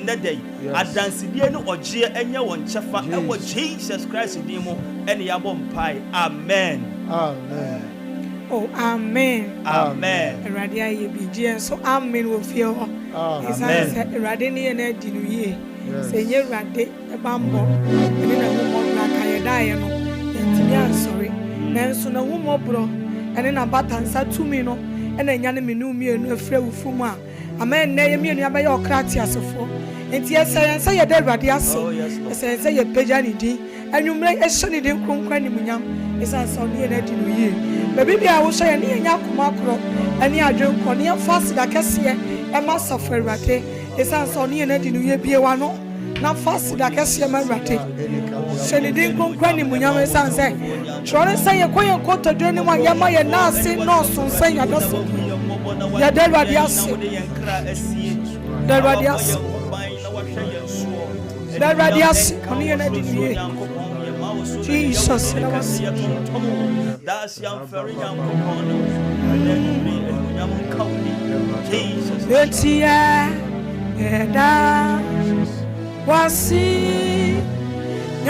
the day. Adance the no or Gia and your one chafa and what Jesus Christ in demo and Yabon Pie. Amen. Amen. Oh, amen. Amen. Radia ye be dear, so amen will feel. Amen. Radini and Eddie New Year. Say ye rade a bambo, and then a woman like I die, and sorry. Then soon a woman bro, and then a button sat to me, no, and then Yanni knew me and a friend with Fuma. A man named me and your cratias of four. And yes, I say a dead radias. As I say a pejani D, and you make a sunny day from Cranimum, as I saw near Eddie New Year. Baby, I will say a near Yakumakro, and near drink on near fast like a seer, and must suffer rate. It's also near Eddie New Year be a one, not fast like a seer man rate. Shelly didn't go cranny when your son said, try to say a quiet quarter to anyone, Yama, and now say no, so say I don't. You're dead radias. The radias. The radias, on the Eddie New Year. Jesus, that's young, very young, and then young company. Jesus, let's see, and I was see, and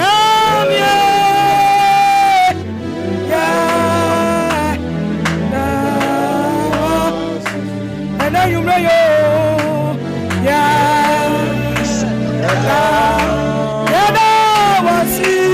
now you may, and I was see.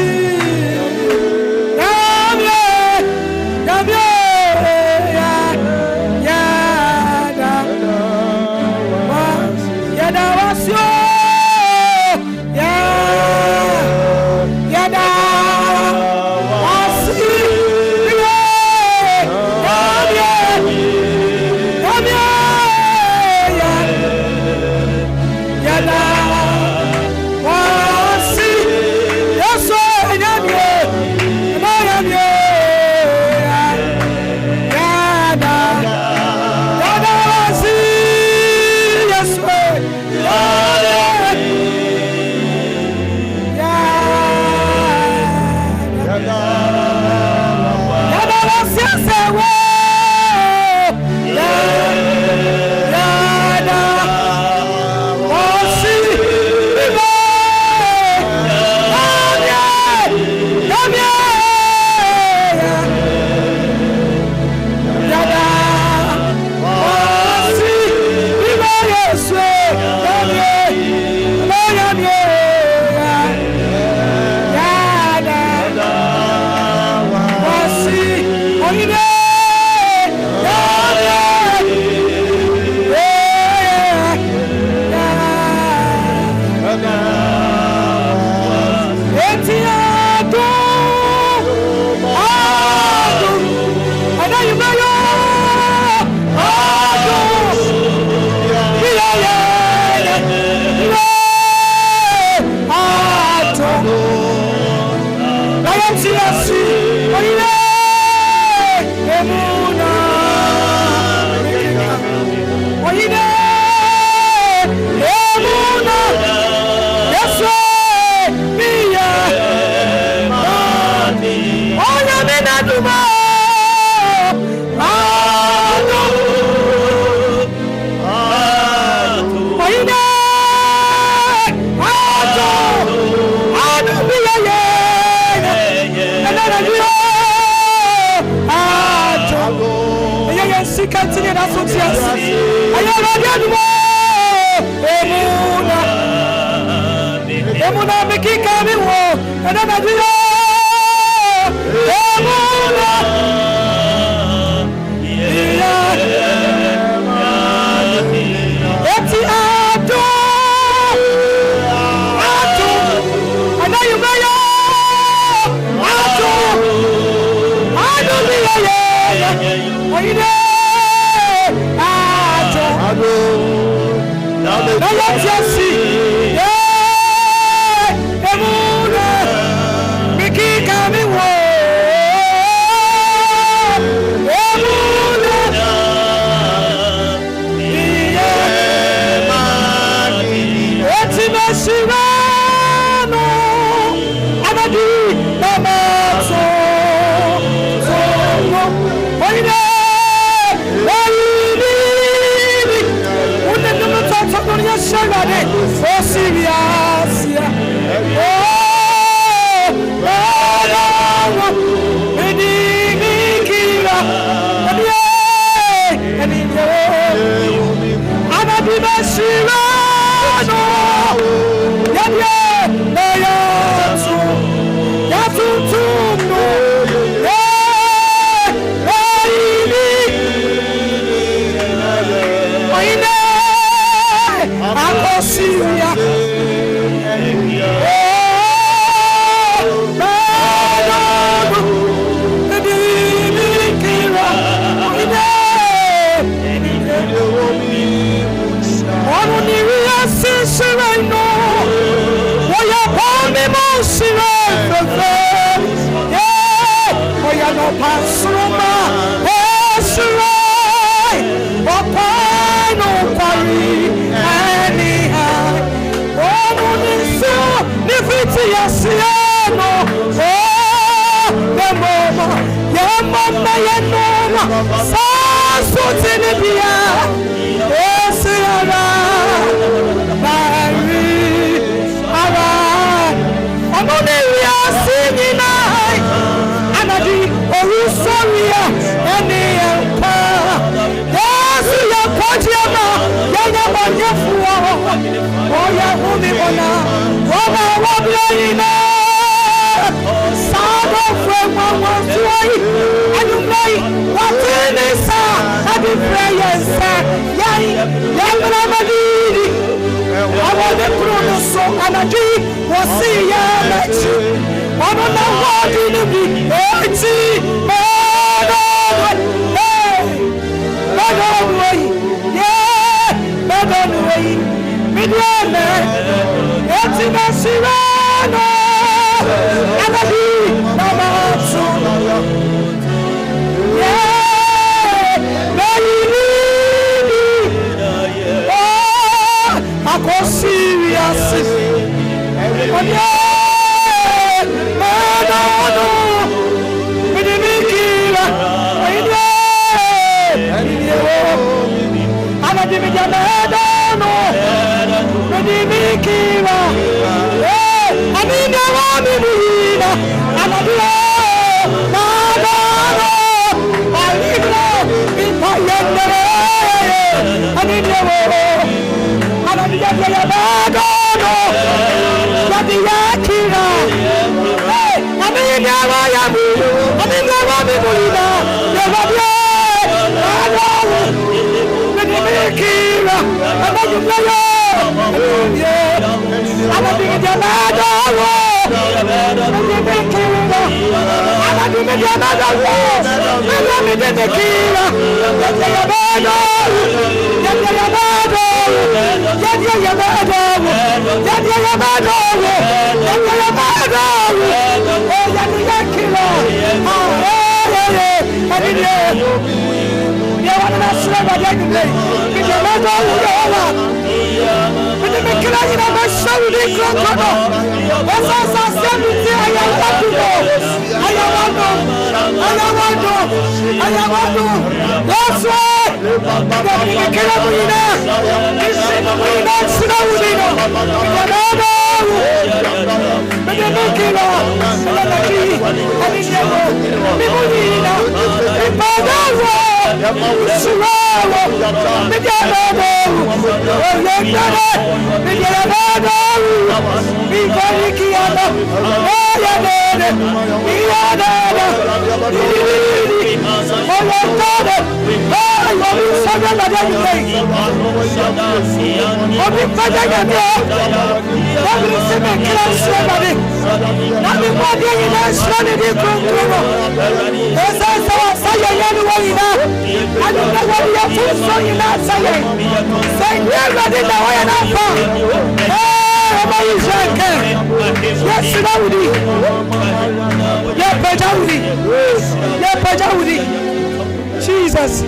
Jesus.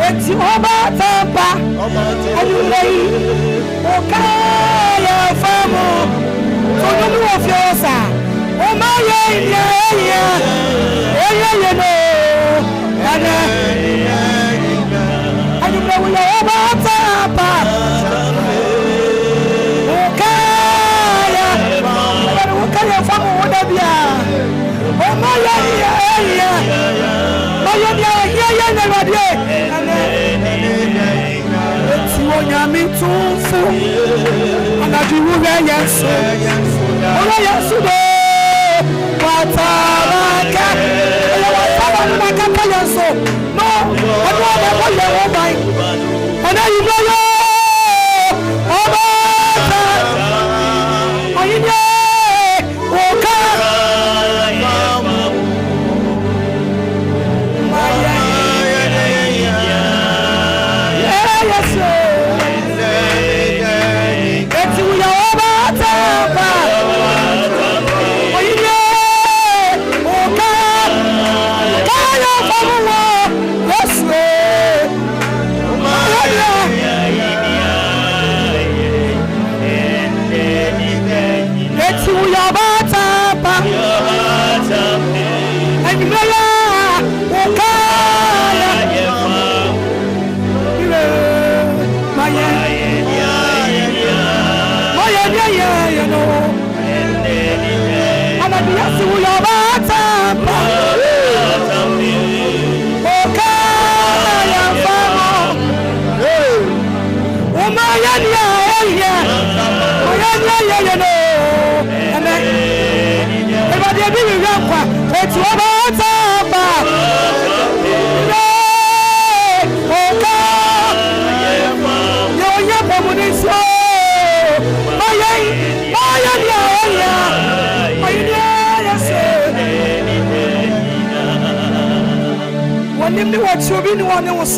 It's Sompa, and you lay, okay, famo, for the new of your son. Oh, my, yeah, and you know, we are about Sompa. Okay, famo, whatever. Oh, my,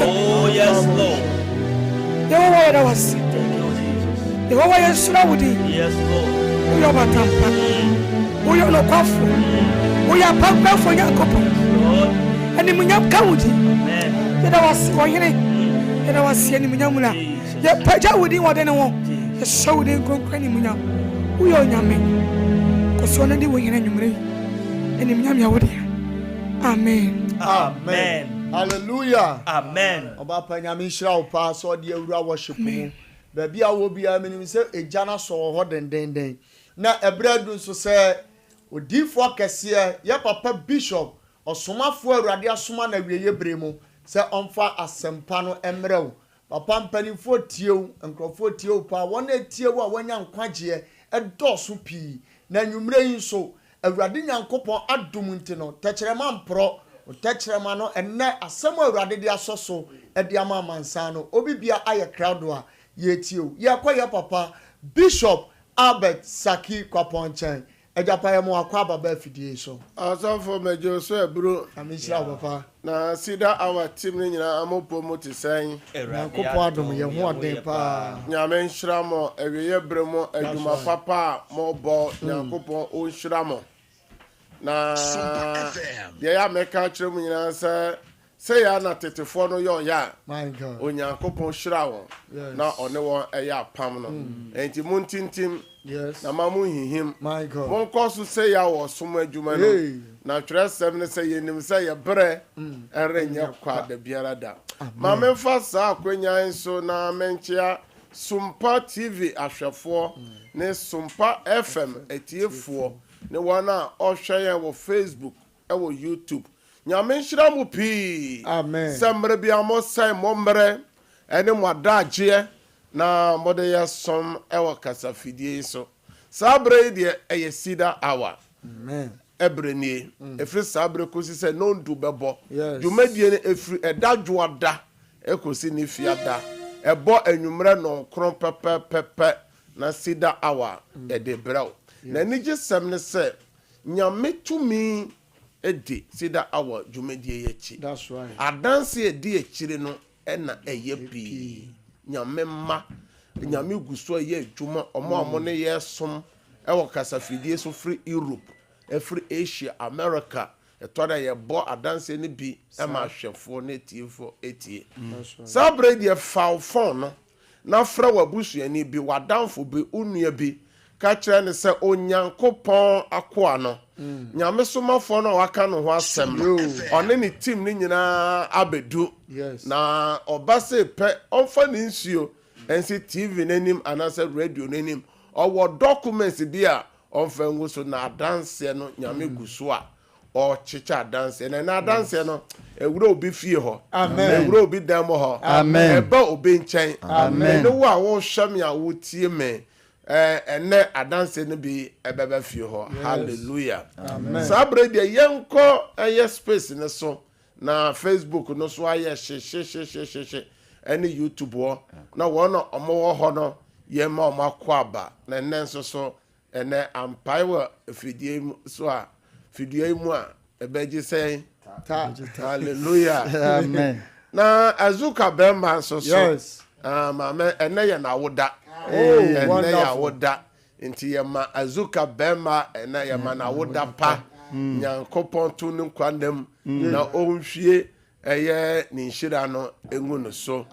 Oh, yes, Lord. Yes, Lord. Amen. Amen. Hallelujah. Amen. Oba panyame shira wo pa so de awura worship mu. Ba bia wo bia menim se ejana so ho dendenden. Na ebradu so se odifo akese ye papa bishop osomafo awurade asoma na wieye bremu se onfa asempa no emrew. Papa mpanifo tiew enkrofo tiew pa wona tiew a wanya nkwagye edoso pi na nwumre yin so awurade nyankopon adom ntino tekyerema mpro utachrema no enne asemo awurade de asoso e de ama mansa no obi bia aye crowd a ye tiew ye kwaye papa Bishop Albert Saki Kwaponchan ejapa ye mo akwa baba afidie so asafo mejo so ebro amishira papa na Cedar our team ni nyina amopo moti san na kopo adom ye ho oden pa nyame nhira mo ewiye bremo aduma papa mo bo nyankopon o nhira mo na de ya meka kire mu nyina se ya na tetefo no yo ya my god onyankopon nhira wo na one wo eya pam no enti muntintim yes na mamu hihim my god mon koso se ya wo som adwuma no na tresem ne se yenim se ye bre enrenye kwa da biara da ma me fa sa akwanya so na menchia Sompa TV ahwefo ne Sompa FM etiefo ne wana ohweye wo Facebook e wo YouTube nyame nhira mu pi amen samre bia mo sai mo mre ene mo adagye na mode ya som e wo kasafidie so sabre de eye Cedar hour amen ebrenie efri sabre kosi se no ndu bebo yes dwumadie ne efri edadwoada ekosi ne fiada ebo anwumre no kron pepe na Cedar hour e de braw na nige sem ne se nyame tumi edi Cedar hour dwumadie yechi that's right adanse edi echire no na eye pi nyame ma nyame guso ye adwuma omo ne ye som e wo kasafidie so free Europe free Asia America etoda ye bo adanse ne bi e ma hwefo ne tiefo etie sabre de phone no na fra wabusuani bi wadanfo bi onua bi ka kire ne se onyankopon akoa no nyame somafo no waka no ho asem no one ne team ni nyina abedu na obase pe onfa ne nsuo ensi TV nanim anase radio nanim owo documents bi a onfa nguso na dance no nyame guso a o chicha dance na dance no ewuro obi fie ho amen ewuro obi dam ho amen eba obi nchen amen no wa wo hwam ya wo tie me ene adanse no bi ebeba fie ho hallelujah amen sabre de yenko eye space ne so na Facebook no so aye she ene YouTube wo na wo no omo ho no ye ma omakwa aba na nenso so ene ampai fidie so a fidie mu a ebeji say hallelujah amen na azuka bemba so yes mama ene ye na woda ene ya woda nti ye ma azuka bemba ene ye ma na woda pa nyankopon tu ne kwandam na onhwie eye ni nhira no engu no so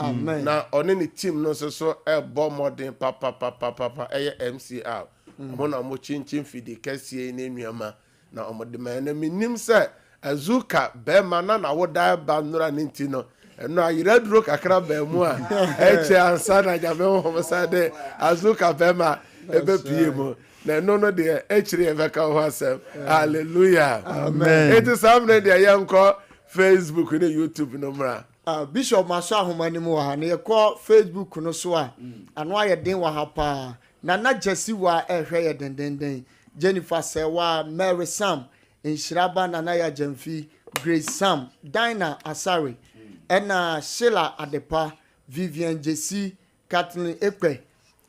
na one ni team no so ebo modern papa eye MCR mo na mo chinchin fidi kasie ne nuama na omode man na minim se azuka bema na woda ba nura nti no eno ayira duro kakra ba mu a eche ansa na jabe ho sa de azuka bema ebe pie mo na no de echire eveka ho asem hallelujah amen it is amre de yanko Facebook ne YouTube no mra Bishop Maso ahomani mu ha na ye ko Facebook no so a ano aye den wa ha pa Nana Jesse wa ehwe den Jennifer Sewa, Mary Sam, Inshiraba Nanaya Jemfi, Grace Sam, Dinah Asari, Ena Sheila Adepa, Vivian Jesse, Kathleen Ekwe,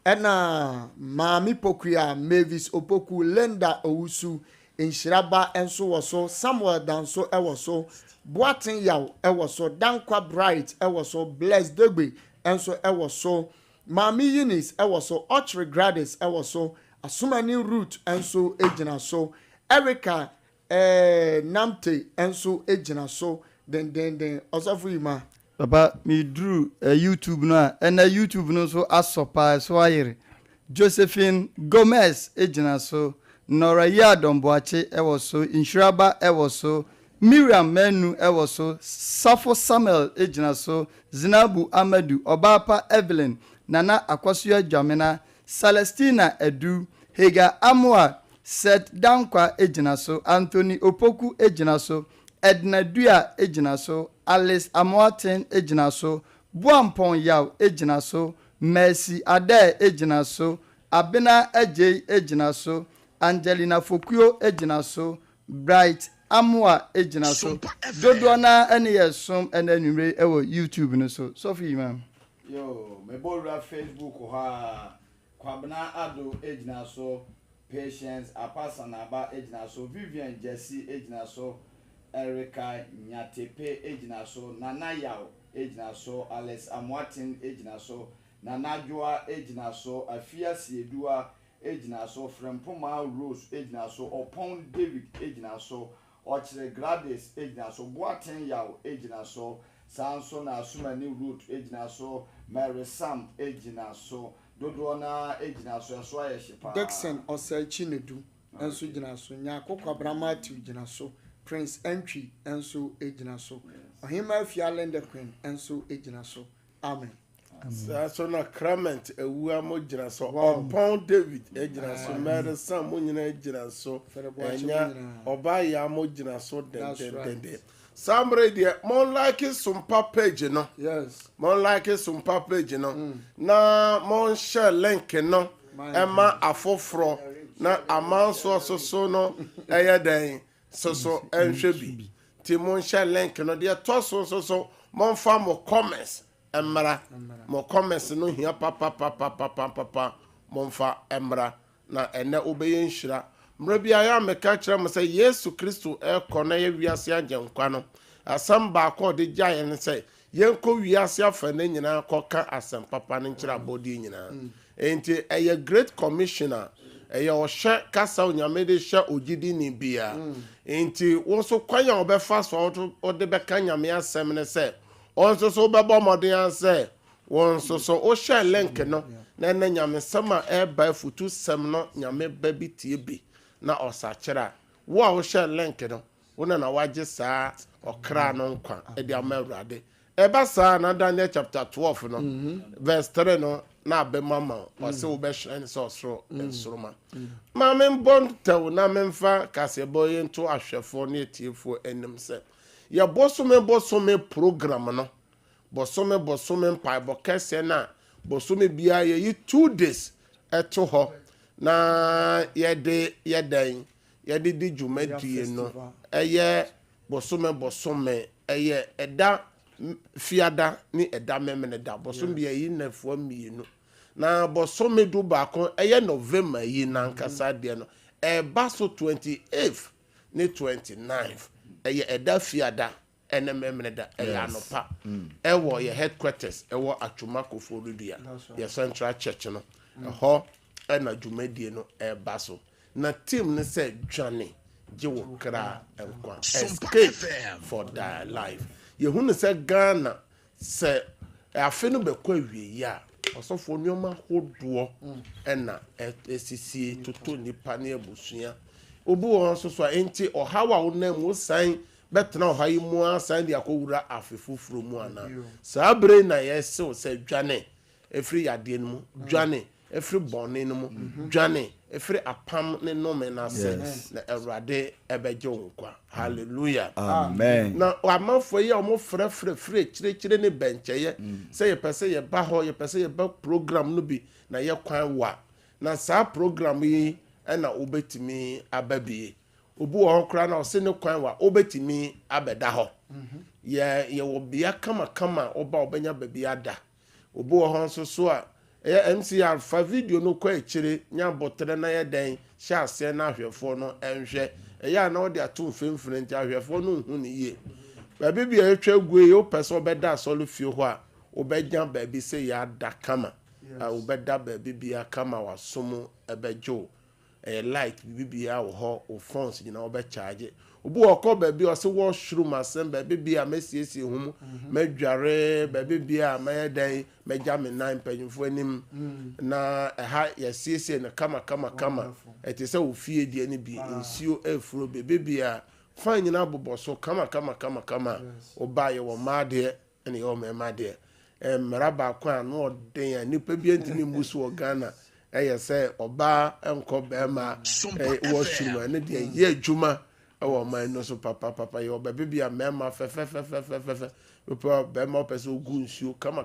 Ena Mami Pokuya, Mavis Opoku, Lenda Owusu, Inshiraba Enso Waso, Samuel Danso Ewaso, Boatin Yaw Ewaso, Dankwa Bright Ewaso, Blessed Degbe Enso Ewaso, Mami Eunice Ewaso, Ochre Gradis Ewaso, Asumani Root Enso Ejina so, Erica Namte Enso Ejina so, then Osafuma. Papa, me drew a YouTube na, and a YouTube no so asopa so ayere. Josephine Gomez Ejina so, Nora Yadon Boache Ewaso, Inshiraba Ewaso, Miriam Menu Ewaso, Safo Samuel Ejina so, Zinabu Amadu, Obapa Evelyn, Nana Akwasua Jamina, Celestina Edu, Hega Amwa, Seth Dankwa Ejinaso, Anthony Opoku Ejinaso, Edna Dua Ejinaso, Alice Amwaten Ejinaso, Buampon Yaw Ejinaso, Mercy Ade Ejinaso, Abena Ej Ejinaso, Angelina Fokuo Ejinaso, Bright Amwa Ejinaso, Dodwana Eneyesom and Enumre Ewo YouTube no so. Sophie ma'am. Yo, me borra Facebook ha. Kwabna Ado Ejina so, Patience Apasanaba Ejina so, Vivian Jesse Ejina so, Erica Nyatepe Ejina so, Nana Yao Ejina so, Alice Amwatin Ejina so, Nana Joa Ejina so, Afia Siedua Ejina so, Frempoma Rose Ejina so, Opon David Ejina so, Ochre Gladys Ejina so, Boaten Yao Ejina so, Samson Asumani Root Ejina so, Mary Sam Ejina so, Dodona Ejina so aye shipa. Dixon Osei Chinedu enso gina so, Nyakoko Abraham gina so, Prince Entry enso ejina so. Ohima Fialen the Queen enso ejina so. Amen. So na Clement ewua mo gina so, Opon David ejina so, Mary Sam mo nyina ejina so, enya Obaya mo gina so den. Somebody there, more like Sompa page, no. Yes. More like Sompa page, no. Na mon share link, no. Emma afofro. Na aman so no. Eya den. So enhwebi. Ti mon share link, no. There toss so. Mon fa mo comments. Emra. Mo comments no here papa. Mon fa emra. Na ene obeye nhyira. Mrabia ya meka kire mo say Yesu Kristo ekona ye wiase agyenkwa no asam ba ko de gyaye ne say yenko wiase afa na nyina koka asam papa ne kire abodi nyina enti eye great commissioner eye o hye kasa onyame de hye ogidi ni bia enti wo so kwanya obefa so o de beka nyame asem ne say on so bebo modern say won so o hye link no na nyame sama e ba futu sem no nyame ba bi tie bi na osachira wo a wo share link no wo na waje saa okra no nkwa e dia mawrade e ba saa na Daniel chapter 12 no verse 3 no na abemama o se wo be shine so soro ensoroma ma me mbon taw na me mfa kasebo yento ahwefo na etiefo enim se ya bosome program no bosome mpa bo kese na bosome bia ye 2 days eto ho na yede di dwumadie no eye bosome eye eda fiada ni eda memene da bosome bia yi na fo mienu na bosome du ba kon eye November yi na nkasa de no e ba so 28th ni 29th eye eda fiada ene memene da eye anopa ewo ye headquarters ewo Atwomako Forudia ye Central Church no ho na dwumadie no eba so na team ne say Johnny jiwo kra enkwa escape for their life ye hu ne say Ghana say afi no bekwa wie ya osofo nyoma hodo na esisie toto nipa na ebusua obu won so enti ohawa wo na mu san betena ohayi mu asan de akowura afefufuro mu ana sabre na yeso say Johnny efri yade no mu Johnny efri bone no mu dwane efri apam ne no me na se na Awurade ebeje wonkwa hallelujah amen na amafo ye omo frefre kire ne bencheye say ye pese ye ba ho ye pese ye ba program no bi na ye kwan wa na saa program yi ɛna wobɛtumi ababie obi wɔ hɔ koraa na ɔse ne kwan wa wobɛtumi abɛda hɔ yɛwɔ bea kama ɔba ɔbɛnya baabi ada obi wɔ hɔ nso so a ɛyɛ MCR fa video no kɔ akyire nya bɔtere na yɛ dɛn hyɛ aseɛ na ahwɛfoɔ no ɛnhwɛ ɛyɛ a na ɔde ato mfimfini nti ahwɛfoɔ no nhu ne yie baabi bi a ɛtwa gu yi wopɛ sɛ ɔbɛda asɔre fie hɔ a wobɛgya baabi sɛ yɛada kama a wobɛda baabi bia kama wasom ɛbɛgyew ɛyɛ light bibia wɔ hɔ o phones nyina wobɛcharge obi wɔkɔ baabi ɔsɛ washroom asɛm baabi bia mɛsiesie ho mu mɛdware baabi bia mɛyɛ dɛn mɛgya me nan mpanyimfo anim na ɛha yɛsiesie no kama ɛte sɛ wo fie deɛ no bi nsuo afuro baabi bia fan nyina bobɔ so kama ɔba yɛwɔ maadeɛ ɛne yɛwɔ mɛmadeɛ mmara baako a no ɔden a nipa bi ntini mbu so wɔ Ghana ɛyɛ sɛ ɔbaa nkɔ bɛrima washroom ɛne deɛ yɛ adwuma ɛwɔ man no so papa yɛ ɔbɛbi bi a mɛrima fɛfɛfɛfɛfɛ bɛpɛ bɛrima ɔpɛ sɛ ogu nsuo kama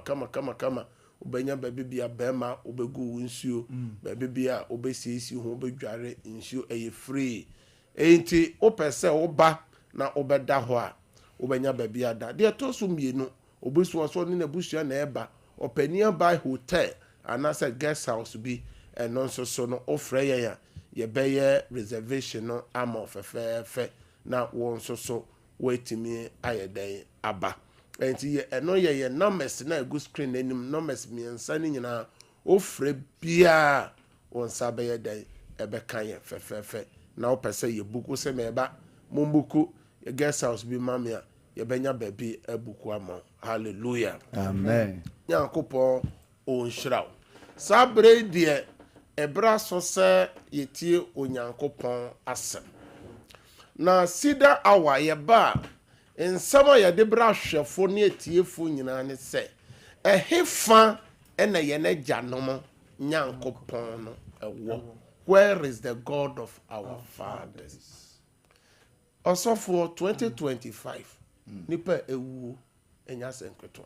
ɔbɛnya baabi bi a bɛrima ɔbɛgu nsuo baabi bi a ɔbɛsiesie ho ɔbɛdware nsuo ɛyɛ free enti ɔpɛ sɛ ɔba na ɔbɛda hɔ a ɔbɛnya baabi ada deɛ ɛtɔ so mmienu obusuo so ne n'abusua na ɛba ɔpani by hotel anaasɛ guest house bi ɛno nso so no ɔfrɛ yɛn a yɛbɛyɛ reservation no ama fɛfɛɛfɛ na wɔn nso so wɔatumi ayɛ dɛn aba nti ɛno yɛ numbers na egu screen n'anim numbers mmiɛnsa ne nyinaa ɔfrɛ biara wɔn nsa bɛyɛ dɛn ɛbɛka yɛn fɛfɛɛfɛ na ɔpɛ sɛ yɛ buku sɛ mɛɛba mo buku guest house bi ma me a yɛbɛnya baabi abuku ama hallelujah amen nyankopɔn ɔnhyira wo saa bere deɛ ɛbra so sɛ yɛtie onyankopɔn asɛm na Cedar Hour yɛba a nsɛm a yɛde bra ahwɛfo ne atiefo nyinaa ne sɛ ɛhe fa ɛna yɛn agyanom nyankopɔn no ɛwɔ where is the God of our fathers ɔsɔfoɔ 2025 nipa ewu enya senketo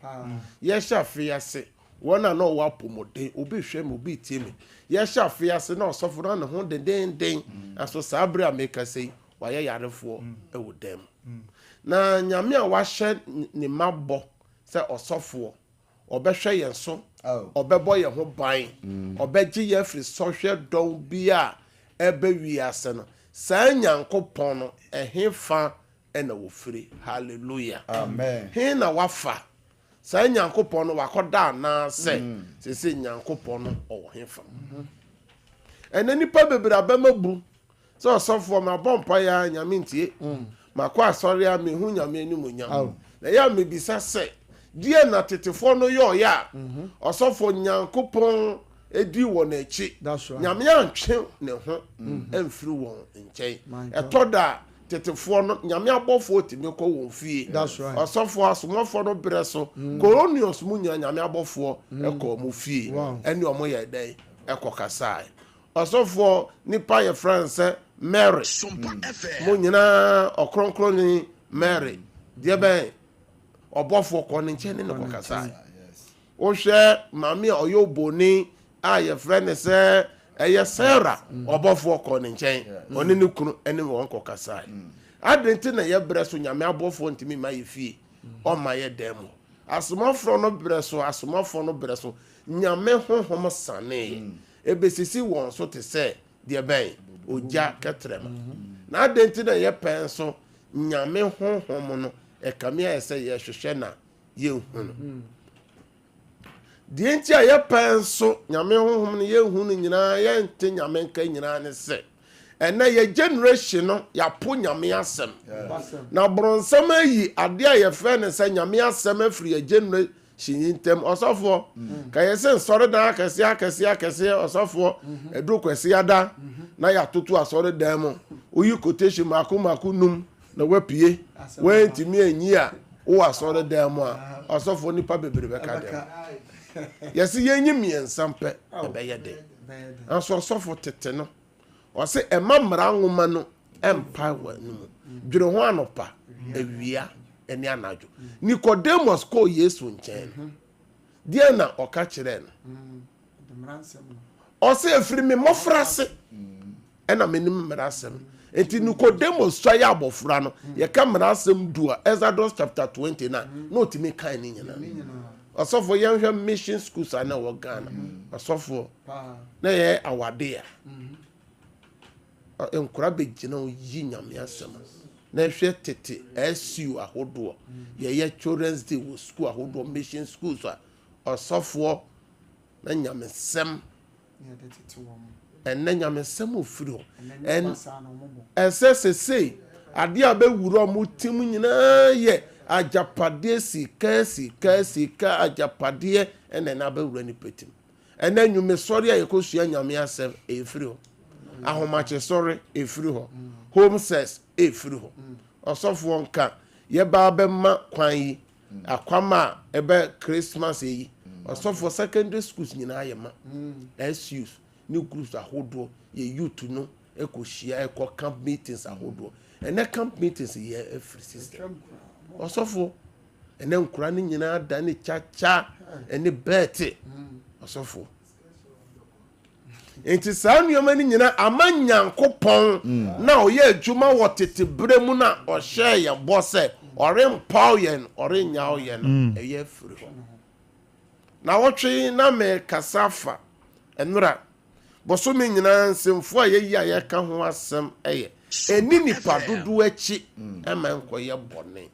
yɛhyɛ afi ase wɔn a na ɔwɔ apɔmɔden obi hwɛ mu obi tie me yɛhyɛ afi ase na ɔsɔfo na ne ho dendenden aso saa bere a meka sɛ wayɛ yarefoɔ ɛwɔ dɛm na nyame a wahyɛ ne mabɔ sɛ ɔsɔfoɔ ɔbɛhwɛ yɛn so ɔbɛbɔ yɛn ho ban ɔbɛgye yɛn firi sɔhwɛ dɔn bi a ɛbɛwi ase no saa nyankopɔn no ɛhe fa ɛna wofiri hallelujah amen he na wafa saa nyankopɔn no wakɔda anaa sɛ sɛ nyankopɔn no ɔwɔ he fa ɛna nipa bebree abɛma bu sɛ ɔsɔfoɔ ma bɔ mpa ya nyame ntie makɔ asɔre a mehu nyame anim nyam na yɛ mebisa sɛ die na tetefoɔ no yɛ ɔyɛ a ɔsɔfoɔ nyankopɔn edi wɔ n'akyi nyame antwe ne ho ɛmfiri wɔn nkyɛn ɛtɔ da tetefoɔ no nyame abɔfoɔ timi kɔ wɔn fie ɔsɔfoɔ asomafoɔ no brɛ so colonials mu nyina nyame abɔfoɔ ɛkɔ ɔmo fie ɛne ɔmo yɛ dɛn ɛkɔ kasae ɔsɔfoɔ nipa yɛ fransɛ Mary mo nyinaa ɔkronkron Mary deɛ bɛn ɔbɔfoɔ kɔ ne nkyɛn ne kɔ kasae wohwɛ maame a ɔyɛ oboni a yɛfrɛ ne sɛ ɛyɛ Sarah ɔbɔfoɔ kɔ ne nkyɛn ɔne ne kunu ɛne wɔn kɔ kasae adente na yɛbrɛ so nyame abɔfoɔ ntimi ma yɛ fie ɔma yɛ dɛm mu asomafoɔ no brɛ so nyame honhom sane ebesisi wɔn so te sɛ deɛ bɛn ogya kɛtrɛma na adente na yɛpɛn so nyame honhom no ɛkame ayɛ sɛ yɛhwehwɛ na yɛnhu no deɛ nti a yɛpɛn so nyame honhom no yɛnhu no nyinaa yɛnte nyame nka nyinaa ne sɛ ɛnɛ yɛ generation no yɛapo nyame asɛm na borɔnsɛm ayi adeɛ a yɛfrɛ ne sɛ nyame asɛm afiri yɛ generation yi ntam ɔsɔfoɔ ka yɛ sɛ nsɔredan akɛseɛ ɔsɔfoɔ ɛduru kwasi ada na yɛatoto asɔredan mu woyi quotation mako num na wapie wɔntumi anyi a wowɔ asɔredan mu a ɔsɔfoɔ nipa bebree bɛka dɛm yɛsɛ yɛnyi mmiɛnsa mpɛ ɛbɛyɛ dɛ nso ɔsɔfo tete no ɔsɛ ɛma mmara nwoma no ɛmpa wɔ anim dwere ho anɔpa awia ɛne anadwo Nicodemus kɔɔ Yesu nkyɛn deɛ na ɔka kyerɛ no ɔse efiri me mɔfrase ɛna me nim mmerasɛm enti Nicodemus so ya abɔfra no ye ka mmerasɛm du a Exodus chapter 29 na otimi kan ni nyina ɔsɔfo yɛn hwɛ mission schools ana wɔ Ghana ɔsɔfo na yɛ awade a nkura begina yi nyame asɛm na hwɛ tete SU ahodoɔ yɛ children's day wɔ school ahodoɔ mission schools a ɔsɔfo na nyame sɛm ɛnɛ nyame sɛm ofiri hɔ ɛsɛ sesei ade a bɛwura mu tim nyinaa yɛ ajapadeɛ sika ajapadeɛ ɛnɛ na bɛwura ni petim ɛnɛ nwume sɔre a yɛkɔsua nyame asɛm ɛfiri hɔ ahomakye sɔre ɛfiri hɔ home sex ɛfiri hɔ ɔsɔfoɔ nka yɛbaa bɛma kwan yi akwama a ɛbɛ Christmas yi ɔsɔfoɔ secondary schools nyinaa yɛ ma SUs ne groups ahodoɔ yɛ youth no ɛkɔhyia ɛkɔ camp meetings ahodoɔ ɛnɛ camp meetings yɛ ɛfiri system ɔsɔfoɔ ɛnɛ nkura ne nyinaa da ne chacha ɛne bɛɛte ɔsɔfoɔ enti saa nneɛma ne nyinaa ama Nyankopɔn na ɔyɛ adwuma wɔ tete bere mu na ɔhyɛ yɛ bɔ sɛ ɔrempaw yɛn ɔrenyaw yɛn ɛyɛ firi hɔ na wɔtwe na me kasafa ɛnora bɔsome nyinaa nsɛmfo a yɛyi a yɛka ho asɛm ɛyɛ ɛni nipa dodo akyi ɛma nkɔyɛ bɔne.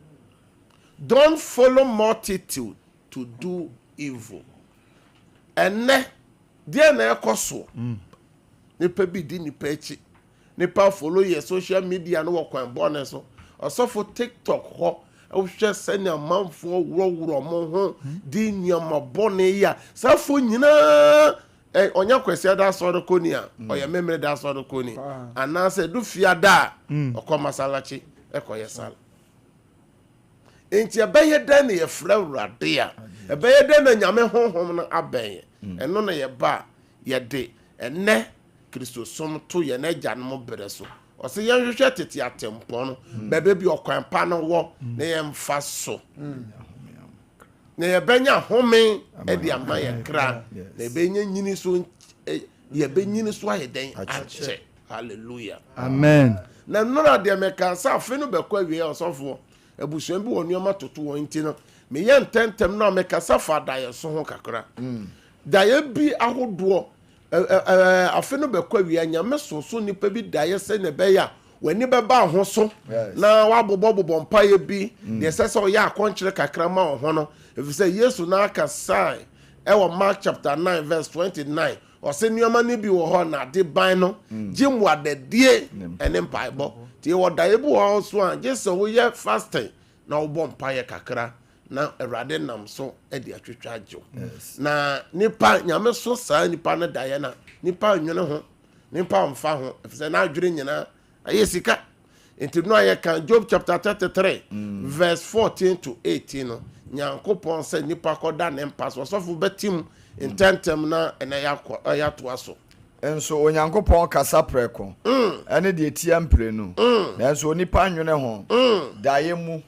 Don't follow multitude to do evil. Ɛnɛ deɛ na ɛkɔ so nipa bi di nipa akyi nipa follow yɛ social media no wɔ kwan bɔne so ɔsɔfo TikTok hɔ wohwɛ sɛnea amanfoɔ worɔworɔ mo ho di nneɛma bɔne yi a safo nyinaa ɔnya kwasi da asɔre kɔni a ɔyɛ memere da asɔre kɔni anaasɛ du fia da ɔkɔ masalachi ɛkɔyɛ sala enti ɛbɛyɛ dɛn na yɛfrɛ Awurade a ɛbɛyɛ dɛn na nyame honhom no abɛn ɛno na yɛba yɛde ɛnɛ Kristosom to yɛn agyanom bere so ɔsɛ yɛnhwehwɛ tete atempɔ no bɛbɛ bi ɔkwan pa no wɔ na yɛmfa so na yɛbɛnya home ɛde ama yɛ kra na yɛbɛnya nyini so yɛbɛnyini so ayɛ dɛn akyɛ hallelujah amen na nnora deɛ mɛka sɛ afe no bɛkɔ awie ɔsɔfoɔ abusua bi wɔ nneɛma toto wɔn nti no meyɛ ntɛntɛm na mɛkasa fa daeɛ so ho kakra daeɛ bi ahodoɔ afe no bɛkɔ awie nyame soso nipa bi daeɛ sɛ ne bɛyɛ a w'ani bɛba ho so na wabobɔ mpaeɛ bi deɛ sɛ sɛ ɔyɛ akɔnkyerɛ kakra ma wɔ ho no ɛfiri sɛ Yesu na aka sae ɛwɔ Mark chapter 9 verse 29 ɔsɛ nneɛma no bi wɔ hɔ na ade ban no gye mmuadadie ɛne mpaebɔ nti wɔ daeɛ bi wɔ hɔ so a gye sɛ woyɛ fasting na wobɔ mpaeɛ kakra na Awurade nam so ɛde atwitwa agyew na nipa nyame so saa nipa no daeɛ na nipa nwene ho nipa mfa ho ɛfiri sɛ n'adwene nyinaa ayɛ sika nti no ayɛ kan Job chapter 33 verse 14 to 18 no Nyankopɔn sɛ nipa kɔda ne mpa so ɔsɔfo bɛtim ntɛntɛm na ɛnɛ yɛatoa so nso Onyankopɔn kasa prɛko ɛne deɛ tia mprenu nanso nipa nwene ho daeɛ mu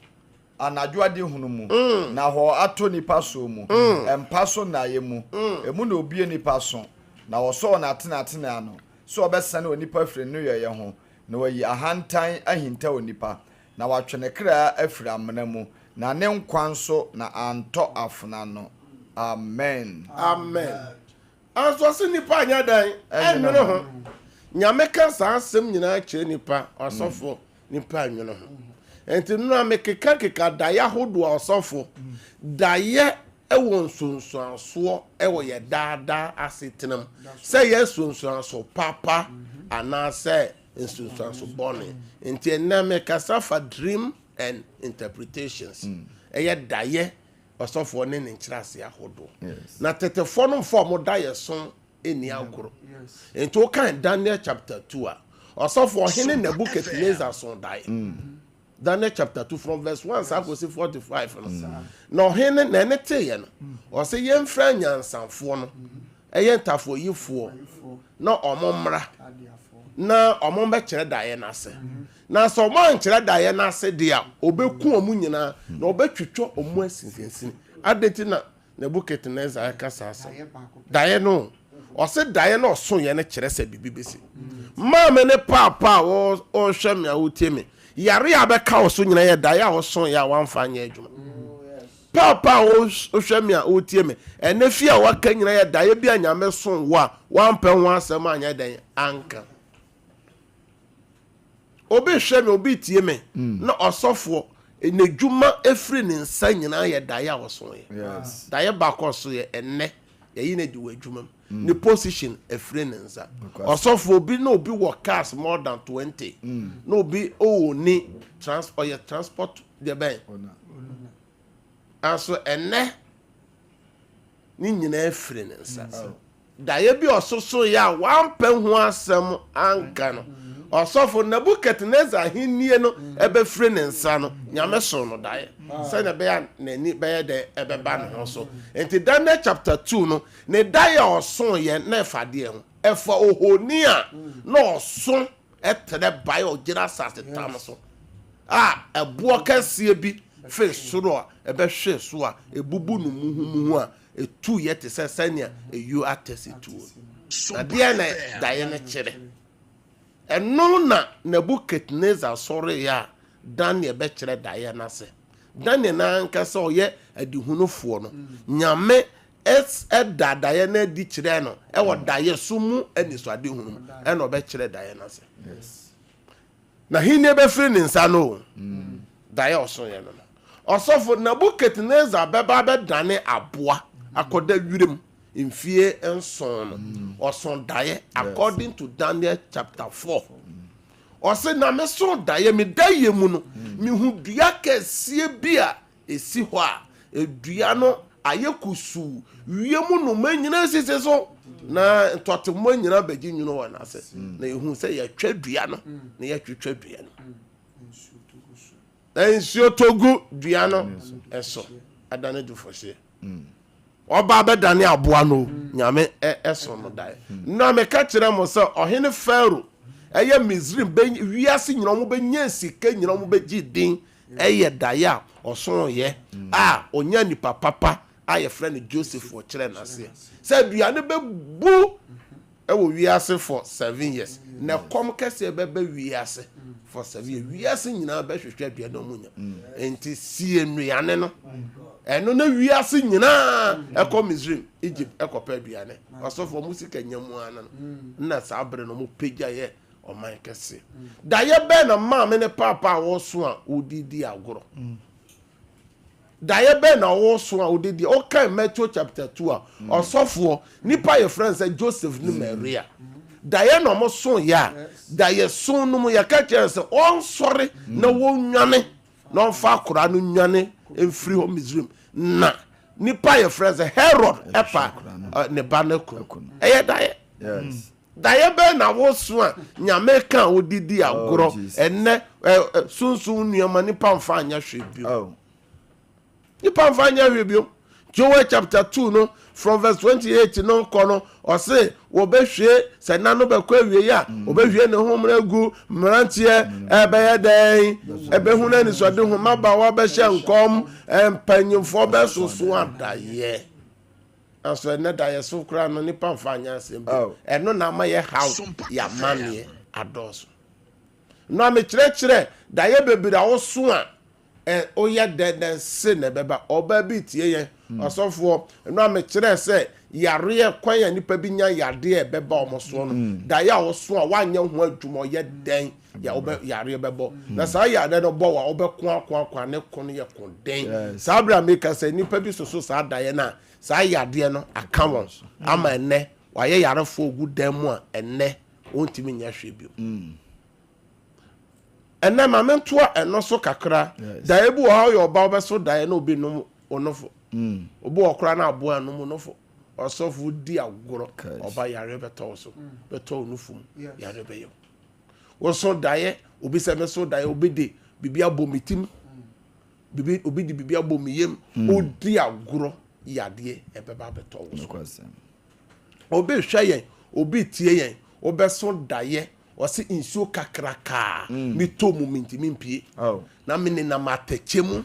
anadwo ade hunu mu na hɔ ato nipa so mu empa so na ye mu emu na obie nipa so na wɔsɔ na atena ano so ɔbɛsane onipa firi no yɛ ho na wayi ahantan ahinta onipa na watwene kra afiri amena mu na ne nkwan so na antɔ afuna no amen anso se nipa anya dan enwene ho nyame ka saa asɛm nyinaa kyerɛ nipa ɔsɔfo nipa enwene ho enti no amekeka daeɛ ahodoɔ ɔsɔfo daeɛ ɛwɔ nsonsuansoɔ ɛwɔ yɛ daadaa asetenam sɛ yɛ nsonsuanso papa anaasɛ nsonsuanso bɔne nti ɛnna mekasa fa dream and interpretations ɛyɛ daeɛ ɔsɔfoɔ ne ne nkyerɛase ahodoɔ na tetefoɔ no mfa ɔmo daeɛ so ɛni agoro nti wokan Daniel chapter 2 a ɔsɔfoɔ ɔhene Nebuchadnezzar so daeɛ Daniel chapter 2 from verse 1 sa go see 45 no na ɔhene na ne teyɛ no ɔsɛ yɛmfrɛ nyansanfoɔ no ɛyɛ ntafo yifoɔ na ɔmo mmra na ɔmo bɛkyerɛ daeɛ n'ase na sɛ ɔmo ankyerɛ daeɛ n'ase de a ɔbɛku ɔmo nyinaa na ɔbɛtwitwa ɔmo asinsinsin adeti na Nebuchadnezzar kasa asa daeɛ no ɔse daeɛ na ɔso yɛ no kyerɛ sɛ bibi bɛsi maame ne paapa a ɔhwɛ me a wotie me yare a bɛka wo so nyina yɛ daeɛ a wɔso yɛ a wamfa nyɛ adwuma paapa a wohwɛ me a wotie me ɛnɛ fie a waka nyina yɛ daeɛ bi a nyame so wo a wampɛ ho asɛm anyɛ dɛn anka obi hwɛ me obi tie me na ɔsɔfoɔ n'adwuma efiri ne nsa nyinaa yɛ daeɛ a wɔso yɛ daeɛ baako so yɛ ɛnɛ yɛyi na di wɔ adwuma mu ne position efiri ne nsa ɔsɔfoɔ obi na obi wɔ cars more than 20 na obi ni transport deɛ bɛn aso ɛnɛ ne nyinaa efiri ne nsa daeɛ bi ɔsoso yɛ a wampɛ ho asɛm anka no ɔsɔfo Nebukadnezar ahennie no ɛbɛfiri ne nsa no nyame so no daeɛ sɛnea ɛbɛyɛ n'ani bɛyɛ dɛ ɛbɛba ne ho so nti Daniel chapter 2 no ne daeɛ a ɔso yɛ na ɛfa deɛ ho ɛfa ohoni a na ɔso ɛtɛrɛ baeɛ ɔgyina asase tam so a ɛboɔ kɛseɛ bi firi soro a ɛbɛhwɛ so a ɛbubu no muhumuhu a ɛtu yɛ te sɛ sɛnea ɛyu atɛsi tuo na deɛ na daeɛ no kyerɛ ɛno na Nebukadnezar sɔre yɛ a Daniel bɛkyerɛ daeɛ no ase Daniel nankasa ɔyɛ adihunufoɔ no nyame ɛda daeɛ no adi kyerɛ no ɛwɔ daeɛ so mu anisoade hunu ɛna ɔbɛkyerɛ daeɛ no ase na hene bɛfiri ne nsa no daeɛ ɔso yɛ no ɔsɔfo Nebukadnezar bɛba bɛdane aboa akɔda wirem mfie nson no ɔso daeɛ according to Daniel chapter 4 ɔse na me so daeɛ me daeɛ mu no mehu dua kɛseɛ bi a ɛsi hɔ a dua no ayɛ kusu wiemu no ma nyina sisi so na ntɔtemo nyina bɛgye nwunu wɔ n'ase na yɛhu sɛ yɛtwa dua no na yɛtwitwa dua no na nsuo togu dua no ɛso adane du fɔhyɛ ọba abɛdane aboa no nyame ɛso no daeɛ na meka kyerɛ mo sɛ ɔhene Pharaoh ɛyɛ Misrim wiase nyina ɔmo bɛnya sika nyina ɔmo bɛgye din ɛyɛ daeɛ a ɔso yɛ a ɔnya nipa papa a yɛfrɛ no Joseph wɔkyerɛ n'ase sɛ aduane bɛbu ɛwɔ wiase for 7 years na kɔm kɛseɛ bɛbɛ wiase for 7 years wiase nyinaa bɛhwehwɛ aduane ɔmo nya enti sie nnuane no ɛno na wiase nyinaa ɛkɔ Misrim Egypt ɛkɔpɛ aduane ɔsɔfo ɔmo sika nyamu ana no na saa bere no mo pagya yɛ ɔman kɛseɛ daeɛ bɛɛ na maame ne papa a wɔso a wodidi agorɔ daeɛ bɛɛ na wɔso a wodidi ɔka Matthew chapter 2 a ɔsɔfoɔ nipa yɛ friend sɛ Joseph ne Maria daeɛ na ɔmo so yɛ a daeɛ so no mu yɛka kyerɛ sɛ ɔnsɔre na wɔnwane na ɔmfa akora no nwane mfiri hɔ Misrim na nipa yɛ friend sɛ Herod ɛpa ne ba no ko ɛyɛ daeɛ daeɛ bɛɛ na wɔso a nyame ka wodidi agorɔ ɛnɛ sunsun nneɛma nipa mfa anyɛ hwɛ bio nipa mfa anyɛ hwɛ bio Joel chapter 2 no from verse 28 no kɔ no ɔse wɔbɛhwie sɛ na no bɛkɔ awie a wɔbɛhwie ne ho mmra gu mmeranteɛ ɛbɛyɛ dɛn ɛbɛhu no anisɔde ho mmabaawa bɛhyɛ nkɔm mpanyimfoɔ bɛsoso adaeɛ aso ɛnɛ daeɛ so koraa no nipa mfa anyɛ asɛm bi ɛno na ama yɛ haw yɛamanneɛ adɔɔso na mekyerɛkyerɛ daeɛ bebree a woso a oyɛ dɛdɛn se na ɛbɛba ɔbaa bi tie yɛn ɔsɔfoɔ na mekyerɛ sɛ yareɛ kwan yɛ nipa bi nya yadeɛ ɛbɛba ɔmo soɔ no daeɛ a woso a wanyɛ ho adwuma ɔyɛ dɛn yareɛ bɛbɔ na saa yareɛ no bɔ wa wobɛko ne ko no yɛ ko den saa bere a meka sɛ nipa bi soso saa daeɛ no a saa yadeɛ no aka wɔn ama ɛnɛ wayɛ yarefoɔ gu dan mu a ɛnɛ wɔntumi nyɛ hwɛ bio ɛnɛ ma mentoa ɛno so kakra daeɛ bi wɔ ha yɛ ɔba wobɛso daeɛ na obi nom onofo obi wɔ koraa na aboa nom onofo ɔsɔfo di agorɔ ɔba yare bɛtɔ wo so bɛtɔ wo nofo mu yare bɛyɛ woso daeɛ obi sɛ meso daeɛ obi de bibi abɔ me tim obi de bibi abɔ me yam odi agorɔ yadeɛ ɛbɛba bɛtɔ wo so obi hwɛ yɛn obi tie yɛn wobɛso daeɛ wɔsi nsuo kakraka mi to mu minti mi mpie na mi nenam atɛkyɛ mu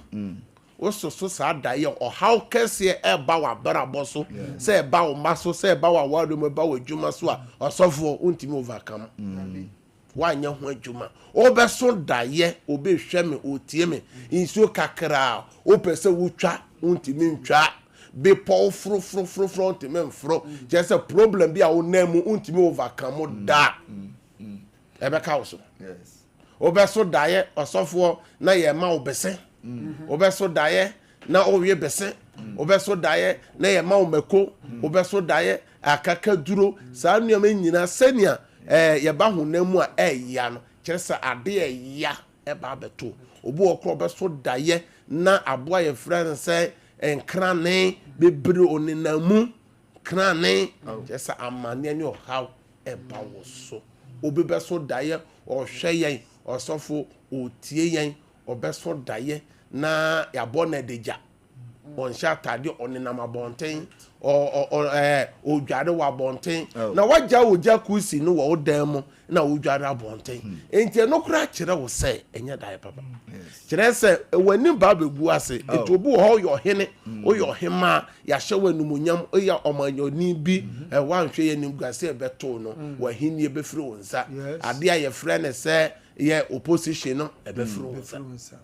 woso so saa daeɛ ɔhaw kɛseɛ ɛba wɔ abrabɔ so sɛ ɛba wo ma so sɛ ɛba wɔ awado mu ɛba wɔ adwuma so a ɔsɔfoɔ wontumi overcome woanyɛ ho adwuma wobɛso daeɛ wobɛhwɛ me ɔtie me nsuo kakraa wopɛ sɛ wotwa wontumi ntwa bepɔw foroforo ntumi mforo kyerɛ sɛ problem bi a wonam mu wontumi overcome da ɛbɛka wo so wobɛso daeɛ ɔsɔfoɔ na yɛma wo bɛsɛ wobɛso daeɛ na ɔwie bɛsɛ wobɛso daeɛ na yɛma wo mako wobɛso daeɛ akaka duro saa nneɛma nyinaa sɛnea yɛba honam mu a ɛyɛ no kyerɛ sɛ ade ɛya ɛba abɛto obi wɔ korɔ ɔbɛso daeɛ na aboa yɛfrɛ no sɛ nkrane bebree oninamu krane kyerɛ sɛ amanneɛ ne ɔhaw ɛba wo so obi bɛso daeɛ ɔhwɛ yɛn ɔsɔfo ɔtie yɛn ɔbɛso daeɛ na yɛabɔ no adagya ɔnhyɛ atadeɛ ɔnenam abɔnten ɔdware wɔ abɔnten na wagya wo gya kusi no wɔ wo dan mu na wodware abɔnten enti ɛno koraa kyerɛ wo sɛ ɛnyɛ daeɛ papa kyerɛ sɛ w'ani ba bɛgu ase ɛti obi wɔ hɔ woyɛ ɔhene woyɛ ɔhema a yɛahyɛ wo animuonyam woyɛ ɔmanyɔni bi woanhwɛ yɛ animguase ɛbɛtoo no w'ahennie bɛfiri wo nsa adeɛ a yɛfrɛ ne sɛ yɛ opposition no ɛbɛfiri wo nsa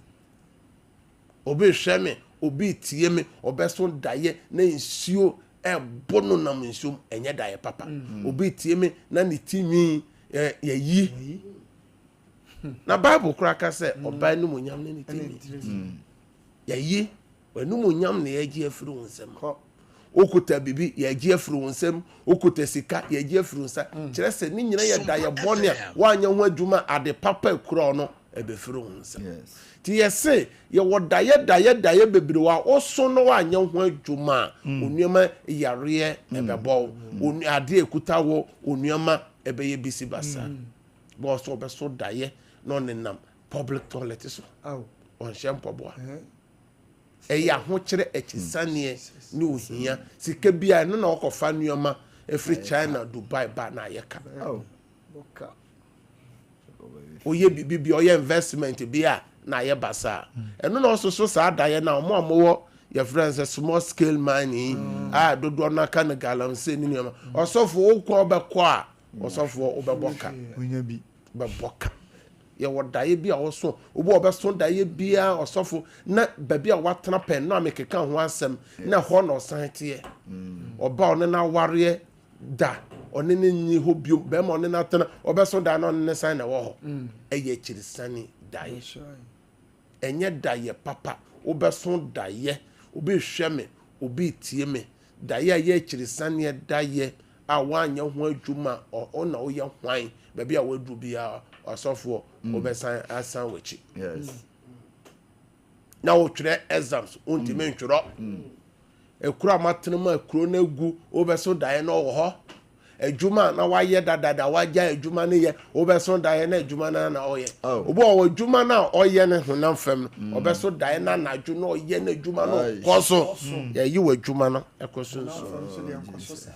obi hwɛ me obi tie me ɔbɛso daeɛ na nsuo ɛbɔ no nam nsuom ɛnyɛ daeɛ papa obi tie me na ne tinwi yɛyi na bible koraa ka sɛ ɔbaa no muonyam ne ne tinwi yɛyi w'anumuonyam na yɛagye afiri wo nsɛm okuta bibi yɛagye afiri wo nsɛm okuta sika yɛagye afiri wo nsa kyerɛ sɛ ne nyina yɛ daeɛ bɔne a woanyɛ ho adwuma ade papa ekura no ɛbɛfiri wo nsa ti yɛse yɛwɔ daeɛ bebree wa ɔso no woanyɛ ho adwuma a onuama yareɛ ɛbɛbɔ wo adeɛ ekuta wo onuama ɛbɛyɛ bisi basa bɔ so ɔbɛso daeɛ na ɔnenam public toilet so ɔnhyɛ mpɔboa ɛyɛ ahokyerɛ akyisaneɛ ne ohia sika bi a ɛno na ɔkɔfa nneɛma ɛfiri China Dubai ba na ayɛka oyɛ bibi bi ɔyɛ investment bi a na ayɛ basa ɛno na ɔsoso saa daeɛ na ɔmo a mowɔ yɛfrɛ sɛ small scale mining a dodoɔ no aka no galamsey ne nneɛma ɔsɔfo wokɔ ɔbɛkɔ a ɔsɔfo wobɛbɔ ka bɛbɔ ka yɛwɔ daeɛ bi a wɔso obi ɔbɛso daeɛ biara ɔsɔfo na baabi a watena pɛn na mekeka ho asɛm na hɔ na ɔsan teɛ ɔba ɔne na awareɛ da ɔne ne nyi hɔ biom bɛrima ɔne na atena ɔbɛso daeɛ na ɔne ne san na ɛwɔ hɔ ɛyɛ akyirisane daeɛ ɛnyɛ daeɛ papa wobɛso daeɛ obi hwɛ me obi tie me daeɛ a yɛ akyirisaneɛ daeɛ a woanyɛ ho adwuma ɔna woyɛ hwan baabi a woaduru biara ɔsɔfoɔ wobɛsan asan w'akyi na wotwerɛ exams wontimi ntwerɛ ekuro a matena mu akuro no agu wobɛso daeɛ na ɔwɔ hɔ adwuma na wayɛ dadada wagya adwuma no yɛ wobɛso daeɛ na adwuma no na ɔyɛ obi ɔwɔ adwuma no a ɔyɛ no honam fam no ɔbɛso daeɛ na anadwo na ɔyɛ no adwuma no kɔ so yɛyi wɔ adwuma no ɛkɔ so nso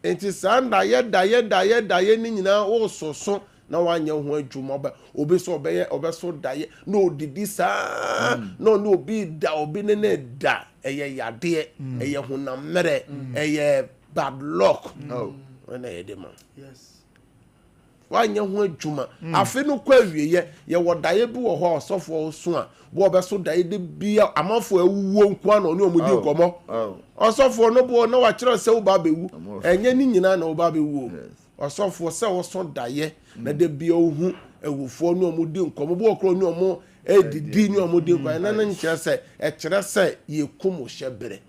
enti saa daeɛ ne nyinaa wososo na wanyɛ ho adwuma obi so ɔbɛso daeɛ na odidi saa na ɔne obi da obi ne ne da ɛyɛ yadeɛ ɛyɛ honam mmerɛ ɛyɛ bad luck na yɛde ma wanyɛ ho adwuma afe no kɔ awieyɛ yɛwɔ daeɛ bi wɔ hɔ ɔsɔfoɔ so a bo ɔbɛso daeɛ de bia amanfoɔ awuo nkoa na ɔne ɔmu di nkɔmmɔ ɔsɔfoɔ no bo na wakyerɛ sɛ wo ba bɛwu ɛnyɛ ne nyinaa na wo ba bɛwu ɔsɔfoɔ sɛ wɔso daeɛ na de bia ohu awufoɔ ne ɔmu di nkɔmmɔ bo ɔkorɔ ne ɔmu ɛdidi ne ɔmu di nkɔmmɔ ɛna no nkyerɛ sɛ ɛkyerɛ sɛ yɛkum hyɛ bere